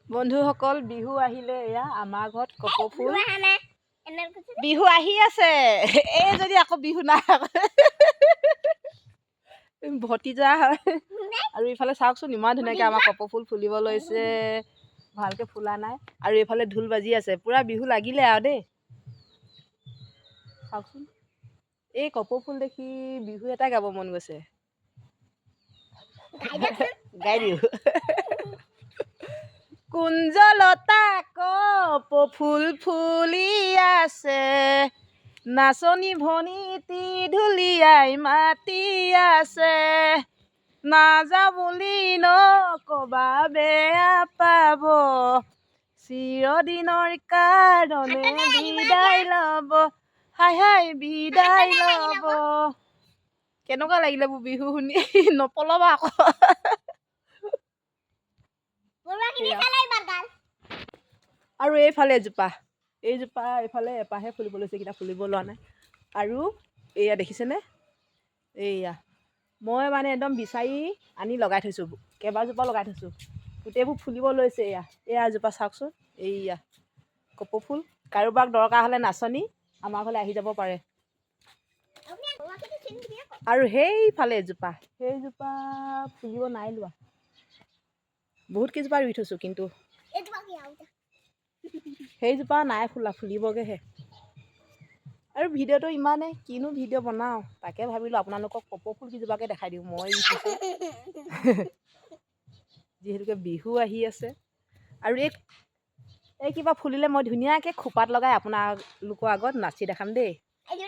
বন্ধুসকল বিহু আহিলে এয়া আমাৰ ঘৰত কপৌ ফুল বিহু আহি আছে এই যদি আকৌ বিহু নাই ভতিজা হয় আৰু ইফালে চাওকচোন ইমান ধুনীয়াকৈ আমাৰ কপৌ ফুল ফুলিব লৈছে ভালকৈ ফুলা নাই আৰু এইফালে ঢোল বাজি আছে পুৰা বিহু লাগিলে আৰু দেই চাওকচোন এই কপৌ ফুল দেখি বিহু এটা গাব মন গৈছে গাই দিওঁ কুঞ্জলতা কপৌ ফুল ফুলি আছে নাচনী ভনীতি ঢুলিয়াই মাতি আছে নাযাওঁ বুলি নকবা বেয়া পাব চিৰদিনৰ কাৰণে বিদায় ল'ব হাই হাই বিদায় ল'ব কেনেকুৱা লাগিলে মোৰ বিহু শুনি নপলাবা আকৌ আৰু এইফালে এজোপা এইফালে এপাহে ফুলিব লৈছে এইকেইটা ফুলিব লোৱা নাই আৰু এয়া দেখিছেনে এইয়া মই মানে একদম বিচাৰি আনি লগাই থৈছোঁ কেইবাজোপা লগাই থৈছোঁ গোটেইবোৰ ফুলিব লৈছে এয়া এজোপা চাওকচোন এইয়া কপৌ ফুল কাৰোবাক দৰকাৰ হ'লে নাচনী আমাৰ ঘৰলৈ আহি যাব পাৰে আৰু সেইফালে এজোপা সেইজোপা ফুলিব নাই লোৱা বহুত কেইজোপা ৰুই থৈছোঁ কিন্তু সেইজোপা নাই ফুলা ফুলিবগৈহে আৰু ভিডিঅ'টো ইমানেই কিনো ভিডিঅ' বনাওঁ তাকে ভাবিলোঁ আপোনালোকক কপৌ ফুল কেইজোপাকে দেখাই দিওঁ মই যিহেতুকে বিহু আহি আছে আৰু এই কিবা ফুলিলে মই ধুনীয়াকৈ খোপাত লগাই আপোনালোকৰ আগত নাচি দেখাম দেই